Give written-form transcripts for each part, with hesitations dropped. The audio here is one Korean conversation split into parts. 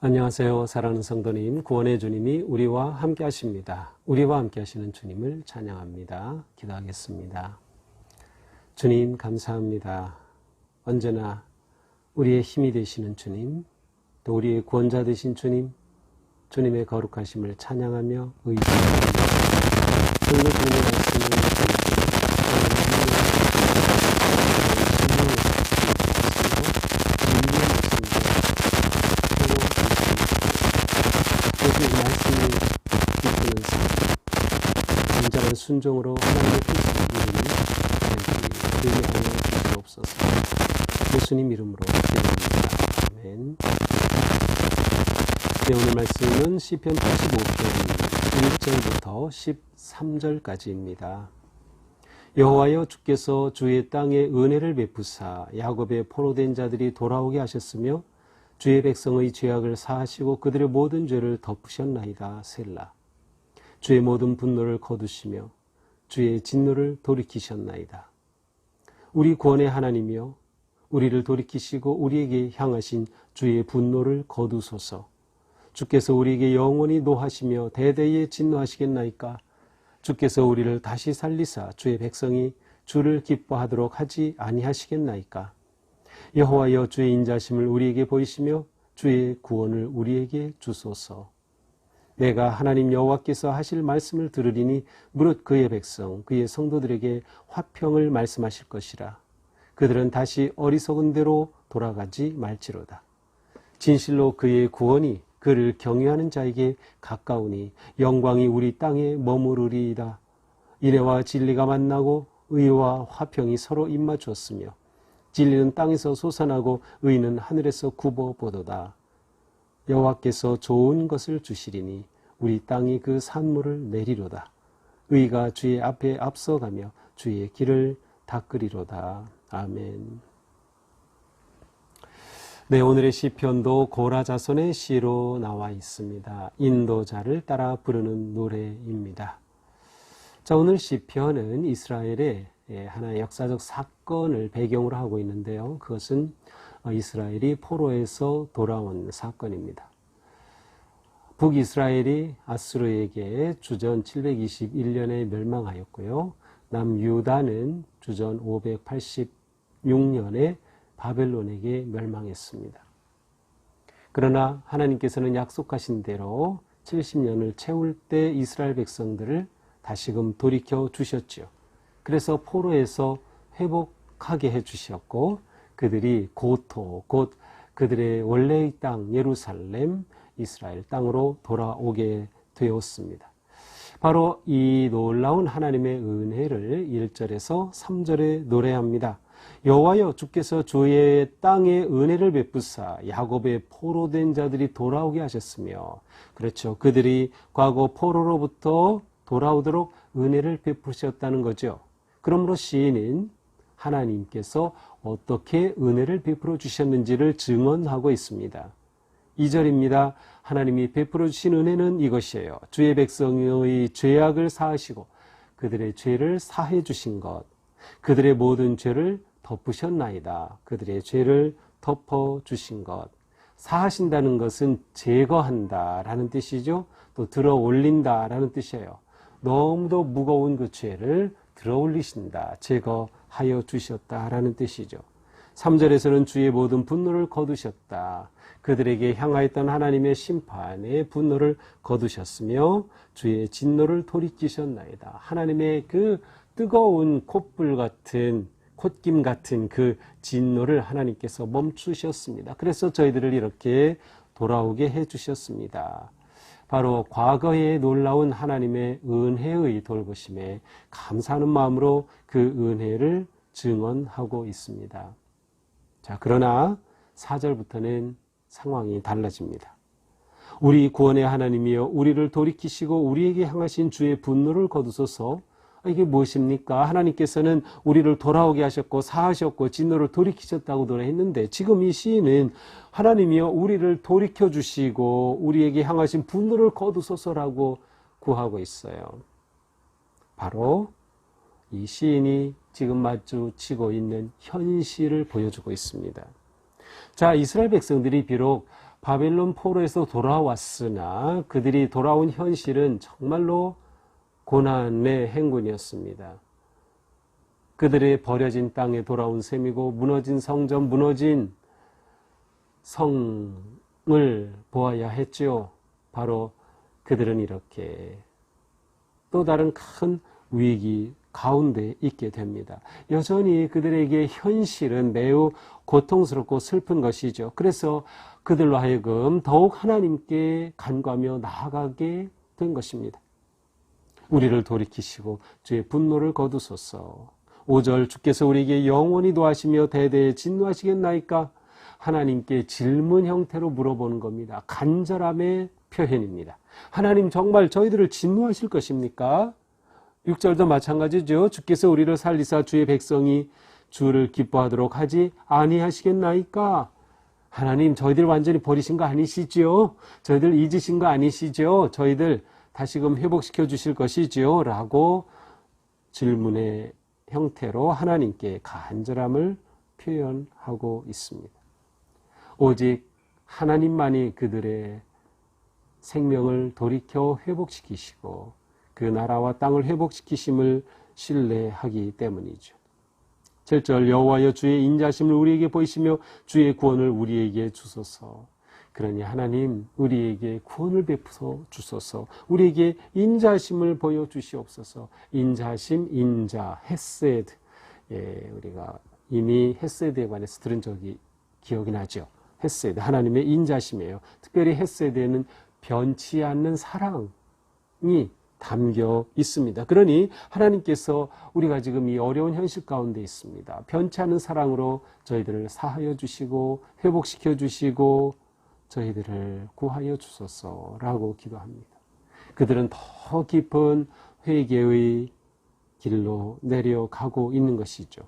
안녕하세요. 사랑하는 성도님, 구원의 주님이 우리와 함께 하십니다. 우리와 함께 하시는 주님을 찬양합니다. 기도하겠습니다. 주님 감사합니다. 언제나 우리의 힘이 되시는 주님, 또 우리의 구원자 되신 주님, 주님의 거룩하심을 찬양하며 의지합니다. 오늘 주님의 말씀을 순종으로 하나님의 뜻을 이루는 되게 하여 주옵소서. 예수님 이름으로 기도합니다. 아멘. 네, 오늘 말씀은 시편 85편 1절부터 13절까지입니다. 여호와여, 주께서 주의 땅에 은혜를 베푸사 야곱의 포로된 자들이 돌아오게 하셨으며 주의 백성의 죄악을 사하시고 그들의 모든 죄를 덮으셨나이다. 셀라. 주의 모든 분노를 거두시며 주의 진노를 돌이키셨나이다. 우리 구원의 하나님이여, 우리를 돌이키시고 우리에게 향하신 주의 분노를 거두소서. 주께서 우리에게 영원히 노하시며 대대에 진노하시겠나이까? 주께서 우리를 다시 살리사 주의 백성이 주를 기뻐하도록 하지 아니하시겠나이까? 여호와여, 주의 인자심을 우리에게 보이시며 주의 구원을 우리에게 주소서. 내가 하나님 여호와께서 하실 말씀을 들으리니 무릇 그의 백성, 그의 성도들에게 화평을 말씀하실 것이라. 그들은 다시 어리석은 대로 돌아가지 말지로다. 진실로 그의 구원이 그를 경외하는 자에게 가까우니 영광이 우리 땅에 머무르리이다. 인애와 진리가 만나고 의와 화평이 서로 입맞추었으며 진리는 땅에서 솟아나고 의는 하늘에서 굽어보도다. 여호와께서 좋은 것을 주시리니 우리 땅이 그 산물을 내리로다. 의가 주의 앞에 앞서가며 주의 길을 닦으리로다. 아멘. 네, 오늘의 시편도 고라 자손의 시로 나와 있습니다. 인도자를 따라 부르는 노래입니다. 자, 오늘 시편은 이스라엘의 하나의 역사적 사건을 배경으로 하고 있는데요. 그것은 이스라엘이 포로에서 돌아온 사건입니다. 북이스라엘이 아수르에게 주전 721년에 멸망하였고요. 남유다는 주전 586년에 바벨론에게 멸망했습니다. 그러나 하나님께서는 약속하신 대로 70년을 채울 때 이스라엘 백성들을 다시금 돌이켜 주셨죠. 그래서 포로에서 회복하게 해주셨고 그들이 고토, 곧 그들의 원래의 땅 예루살렘, 이스라엘 땅으로 돌아오게 되었습니다. 바로 이 놀라운 하나님의 은혜를 1절에서 3절에 노래합니다. 여호와여, 주께서 주의 땅에 은혜를 베푸사 야곱의 포로된 자들이 돌아오게 하셨으며, 그렇죠, 그들이 과거 포로로부터 돌아오도록 은혜를 베푸셨다는 거죠. 그러므로 시인은 하나님께서 어떻게 은혜를 베풀어 주셨는지를 증언하고 있습니다. 2절입니다. 하나님이 베풀어 주신 은혜는 이것이에요. 주의 백성의 죄악을 사하시고 그들의 죄를 사해 주신 것, 그들의 모든 죄를 덮으셨나이다. 그들의 죄를 덮어 주신 것. 사하신다는 것은 제거한다라는 뜻이죠. 또 들어 올린다라는 뜻이에요. 너무도 무거운 그 죄를 들어 올리신다, 제거하여 주셨다라는 뜻이죠. 3절에서는 주의 모든 분노를 거두셨다. 그들에게 향하였던 하나님의 심판의 분노를 거두셨으며 주의 진노를 돌이키셨나이다. 하나님의 그 뜨거운 콧불 같은, 콧김 같은 그 진노를 하나님께서 멈추셨습니다. 그래서 저희들을 이렇게 돌아오게 해주셨습니다. 바로 과거의 놀라운 하나님의 은혜의 돌보심에 감사하는 마음으로 그 은혜를 증언하고 있습니다. 자, 그러나 4절부터는 상황이 달라집니다. 우리 구원의 하나님이여, 우리를 돌이키시고 우리에게 향하신 주의 분노를 거두소서. 이게 무엇입니까? 하나님께서는 우리를 돌아오게 하셨고 사하셨고 진노를 돌이키셨다고 노래했는데, 지금 이 시인은 하나님이여 우리를 돌이켜 주시고 우리에게 향하신 분노를 거두소서라고 구하고 있어요. 바로 이 시인이 지금 마주치고 있는 현실을 보여주고 있습니다. 자, 이스라엘 백성들이 비록 바벨론 포로에서 돌아왔으나 그들이 돌아온 현실은 정말로 고난의 행군이었습니다. 그들의 버려진 땅에 돌아온 셈이고 무너진 성전, 무너진 성을 보아야 했죠. 바로 그들은 이렇게 또 다른 큰 위기 가운데 있게 됩니다. 여전히 그들에게 현실은 매우 고통스럽고 슬픈 것이죠. 그래서 그들로 하여금 더욱 하나님께 간구하며 나아가게 된 것입니다. 우리를 돌이키시고 주의 분노를 거두소서. 5절 주께서 우리에게 영원히 도하시며 대대에 진노하시겠나이까? 하나님께 질문 형태로 물어보는 겁니다. 간절함의 표현입니다. 하나님 정말 저희들을 진노하실 것입니까? 6절도 마찬가지죠. 주께서 우리를 살리사 주의 백성이 주를 기뻐하도록 하지 아니하시겠나이까? 하나님 저희들 완전히 버리신 거 아니시죠? 저희들 잊으신 거 아니시죠? 저희들 다시금 회복시켜 주실 것이지요? 라고 질문의 형태로 하나님께 간절함을 표현하고 있습니다. 오직 하나님만이 그들의 생명을 돌이켜 회복시키시고 그 나라와 땅을 회복시키심을 신뢰하기 때문이죠. 7절 여호와여 주의 인자심을 우리에게 보이시며 주의 구원을 우리에게 주소서. 그러니 하나님 우리에게 구원을 베푸소 주소서. 우리에게 인자심을 보여주시옵소서. 인자심, 인자, 헤세드. 우리가 이미 헤세드에 관해서 들은 적이 기억이 나죠. 헤세드, 하나님의 인자심이에요. 특별히 헤세드에는 변치 않는 사랑이 담겨 있습니다. 그러니 하나님께서 우리가 지금 이 어려운 현실 가운데 있습니다. 변치 않는 사랑으로 저희들을 사하여 주시고 회복시켜 주시고 저희들을 구하여 주소서라고 기도합니다. 그들은 더 깊은 회개의 길로 내려가고 있는 것이죠.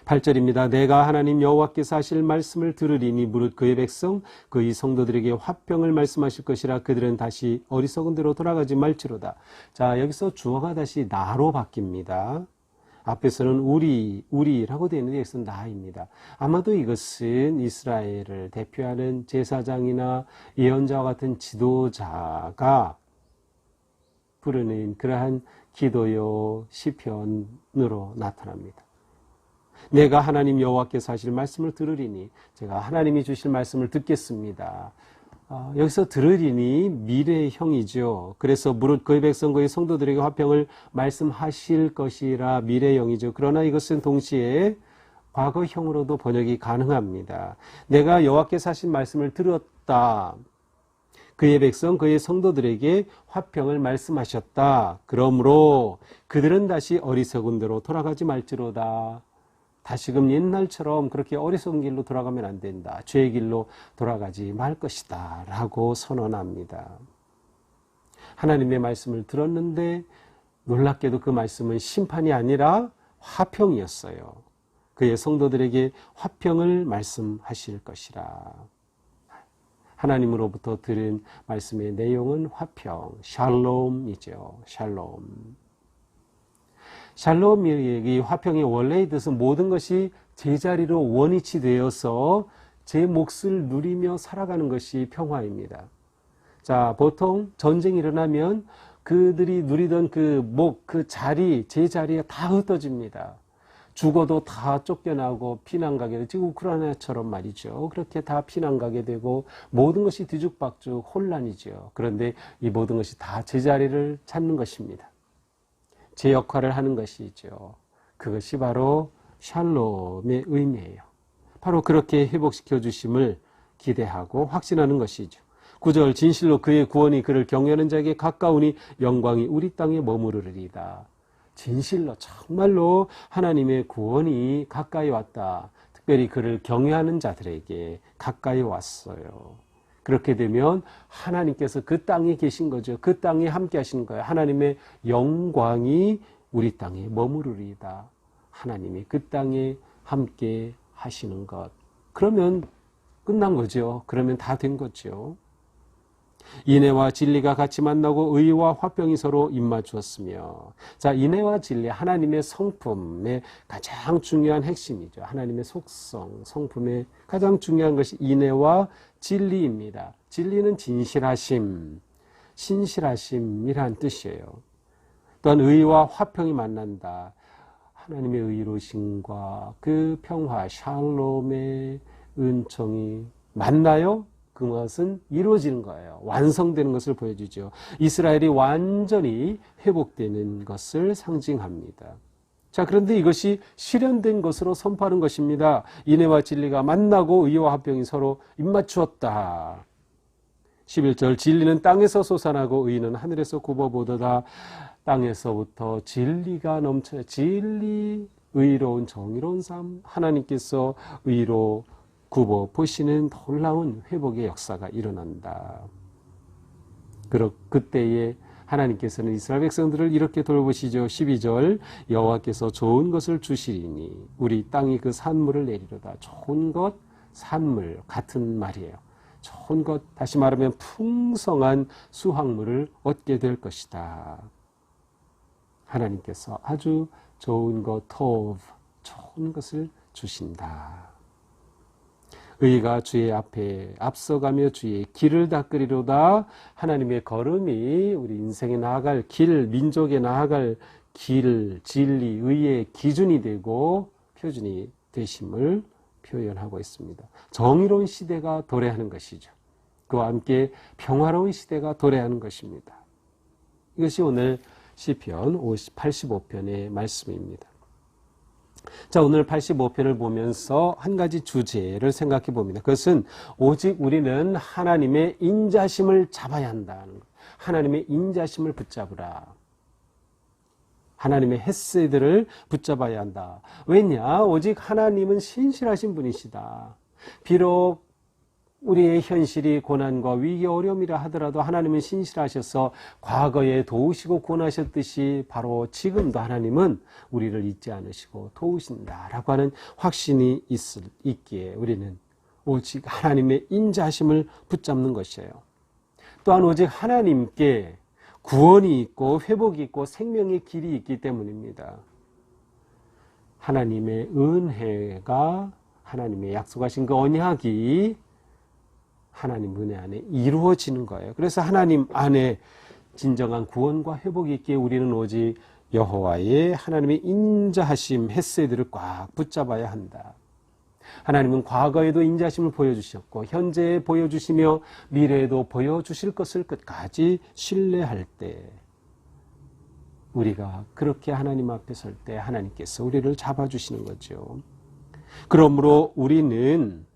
8절입니다. 내가 하나님 여호와께서 하실 말씀을 들으리니 무릇 그의 백성 그의 성도들에게 화평을 말씀하실 것이라. 그들은 다시 어리석은 대로 돌아가지 말지로다. 자, 여기서 주어가 다시 나로 바뀝니다. 앞에서는 우리라고 되어 있는데 여기서는 나입니다. 아마도 이것은 이스라엘을 대표하는 제사장이나 예언자와 같은 지도자가 부르는 그러한 기도요 시편으로 나타납니다. 내가 하나님 여호와께서 하실 말씀을 들으리니 제가 하나님이 주실 말씀을 듣겠습니다. 여기서 들으리니 미래형이죠. 그래서 무릇 그의 백성 그의 성도들에게 화평을 말씀하실 것이라 미래형이죠. 그러나 이것은 동시에 과거형으로도 번역이 가능합니다. 내가 여호와께서 하신 말씀을 들었다. 그의 백성 그의 성도들에게 화평을 말씀하셨다. 그러므로 그들은 다시 어리석은 대로 돌아가지 말지로다. 다시금 옛날처럼 그렇게 어리석은 길로 돌아가면 안 된다. 죄의 길로 돌아가지 말 것이다. 라고 선언합니다. 하나님의 말씀을 들었는데 놀랍게도 그 말씀은 심판이 아니라 화평이었어요. 그의 성도들에게 화평을 말씀하실 것이라. 하나님으로부터 들은 말씀의 내용은 화평, 샬롬이죠. 샬롬. 샬롬이 화평의 원래의 뜻은 모든 것이 제자리로 원위치 되어서 제 몫을 누리며 살아가는 것이 평화입니다. 자, 보통 전쟁이 일어나면 그들이 누리던 그 자리, 제자리가 다 흩어집니다. 죽어도 다 쫓겨나고 피난 가게 되고, 우크라이나처럼 말이죠. 그렇게 다 피난 가게 되고 모든 것이 뒤죽박죽 혼란이죠. 그런데 이 모든 것이 다 제자리를 찾는 것입니다. 제 역할을 하는 것이죠. 그것이 바로 샬롬의 의미예요. 바로 그렇게 회복시켜 주심을 기대하고 확신하는 것이죠. 9절 진실로 그의 구원이 그를 경외하는 자에게 가까우니 영광이 우리 땅에 머무르리이다. 진실로 정말로 하나님의 구원이 가까이 왔다. 특별히 그를 경외하는 자들에게 가까이 왔어요. 그렇게 되면 하나님께서 그 땅에 계신 거죠. 그 땅에 함께 하시는 거예요. 하나님의 영광이 우리 땅에 머무르리이다. 하나님이 그 땅에 함께 하시는 것. 그러면 끝난 거죠. 그러면 다 된 거죠. 인애와 진리가 같이 만나고 의와 화평이 서로 입맞추었으며. 자, 인애와 진리, 하나님의 성품의 가장 중요한 핵심이죠. 하나님의 속성, 성품의 가장 중요한 것이 인애와 진리입니다. 진리는 진실하심, 신실하심이란 뜻이에요. 또한 의와 화평이 만난다. 하나님의 의로심과 그 평화, 샬롬의 은총이 만나요? 그것은 이루어지는 거예요. 완성되는 것을 보여주죠. 이스라엘이 완전히 회복되는 것을 상징합니다. 자, 그런데 이것이 실현된 것으로 선포하는 것입니다. 인애와 진리가 만나고 의와 화평이 서로 입맞추었다. 11절 진리는 땅에서 솟아나고 의는 하늘에서 굽어보도다. 땅에서부터 진리가 넘쳐요. 진리, 의로운 정의로운 삶, 하나님께서 의로 굽어 보시는 놀라운 회복의 역사가 일어난다. 그때에 하나님께서는 이스라엘 백성들을 이렇게 돌보시죠. 12절 여호와께서 좋은 것을 주시리니 우리 땅이 그 산물을 내리로다. 좋은 것, 산물 같은 말이에요. 좋은 것, 다시 말하면 풍성한 수확물을 얻게 될 것이다. 하나님께서 아주 좋은 것, 토브, 좋은 것을 주신다. 의가 주의 앞에 앞서가며 주의 길을 닦으리로다. 하나님의 걸음이 우리 인생에 나아갈 길, 민족에 나아갈 길, 진리, 의의 기준이 되고 표준이 되심을 표현하고 있습니다. 정의로운 시대가 도래하는 것이죠. 그와 함께 평화로운 시대가 도래하는 것입니다. 이것이 오늘 시편 85편의 말씀입니다. 자, 오늘 85편을 보면서 한 가지 주제를 생각해 봅니다. 그것은 오직 우리는 하나님의 인자심을 잡아야 한다는 것. 하나님의 인자심을 붙잡으라. 하나님의 헤세드를 붙잡아야 한다. 왜냐? 오직 하나님은 신실하신 분이시다. 비록 우리의 현실이 고난과 위기 어려움이라 하더라도 하나님은 신실하셔서 과거에 도우시고 구원하셨듯이 바로 지금도 하나님은 우리를 잊지 않으시고 도우신다라고 하는 확신이 있기에 우리는 오직 하나님의 인자하심을 붙잡는 것이에요. 또한 오직 하나님께 구원이 있고 회복이 있고 생명의 길이 있기 때문입니다. 하나님의 은혜가 하나님의 약속하신 그 언약이 하나님 은혜 안에 이루어지는 거예요. 그래서 하나님 안에 진정한 구원과 회복이 있기에 우리는 오직 여호와의 하나님의 인자하심, 헤세드를 꽉 붙잡아야 한다. 하나님은 과거에도 인자하심을 보여주셨고 현재에 보여주시며 미래에도 보여주실 것을 끝까지 신뢰할 때 우리가 그렇게 하나님 앞에 설 때 하나님께서 우리를 잡아주시는 거죠. 그러므로 우리는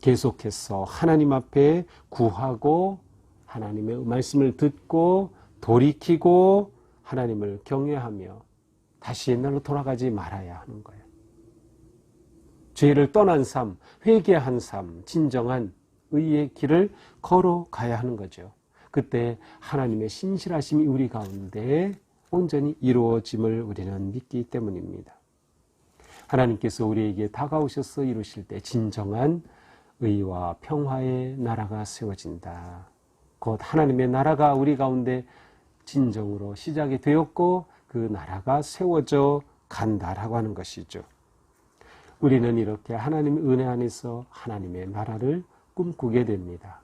계속해서 하나님 앞에 구하고 하나님의 말씀을 듣고 돌이키고 하나님을 경외하며 다시 옛날로 돌아가지 말아야 하는 거예요. 죄를 떠난 삶, 회개한 삶, 진정한 의의 길을 걸어가야 하는 거죠. 그때 하나님의 신실하심이 우리 가운데 온전히 이루어짐을 우리는 믿기 때문입니다. 하나님께서 우리에게 다가오셔서 이루실 때 진정한 의와 평화의 나라가 세워진다. 곧 하나님의 나라가 우리 가운데 진정으로 시작이 되었고 그 나라가 세워져 간다라고 하는 것이죠. 우리는 이렇게 하나님의 은혜 안에서 하나님의 나라를 꿈꾸게 됩니다.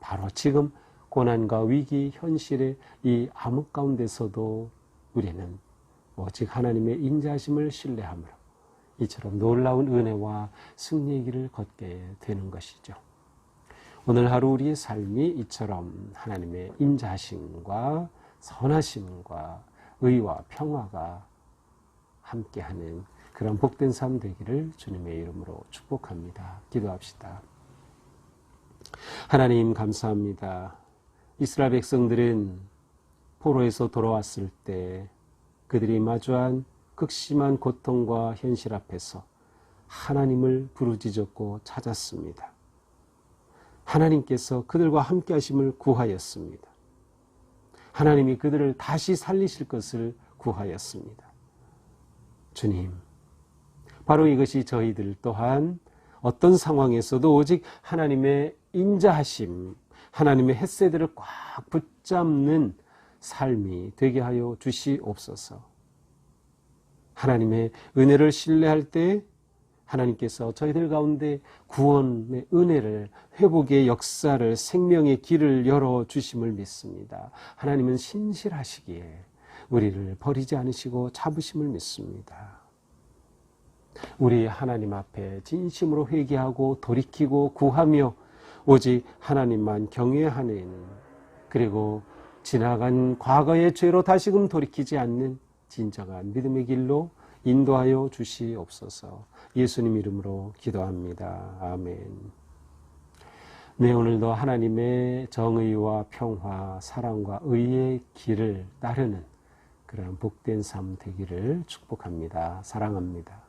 바로 지금 고난과 위기, 현실의 이 암흑 가운데서도 우리는 오직 하나님의 인자하심을 신뢰함으로 이처럼 놀라운 은혜와 승리의 길을 걷게 되는 것이죠. 오늘 하루 우리의 삶이 이처럼 하나님의 인자하심과 선하심과 의와 평화가 함께하는 그런 복된 삶 되기를 주님의 이름으로 축복합니다. 기도합시다. 하나님 감사합니다. 이스라엘 백성들은 포로에서 돌아왔을 때 그들이 마주한 극심한 고통과 현실 앞에서 하나님을 부르짖었고 찾았습니다. 하나님께서 그들과 함께 하심을 구하였습니다. 하나님이 그들을 다시 살리실 것을 구하였습니다. 주님, 바로 이것이 저희들 또한 어떤 상황에서도 오직 하나님의 인자하심, 하나님의 햇세대를 꽉 붙잡는 삶이 되게 하여 주시옵소서. 하나님의 은혜를 신뢰할 때 하나님께서 저희들 가운데 구원의 은혜를, 회복의 역사를, 생명의 길을 열어주심을 믿습니다. 하나님은 신실하시기에 우리를 버리지 않으시고 잡으심을 믿습니다. 우리 하나님 앞에 진심으로 회개하고 돌이키고 구하며 오직 하나님만 경외하는, 그리고 지나간 과거의 죄로 다시금 돌이키지 않는 진정한 믿음의 길로 인도하여 주시옵소서. 예수님 이름으로 기도합니다. 아멘. 네, 오늘도 하나님의 정의와 평화, 사랑과 의의 길을 따르는 그런 복된 삶 되기를 축복합니다. 사랑합니다.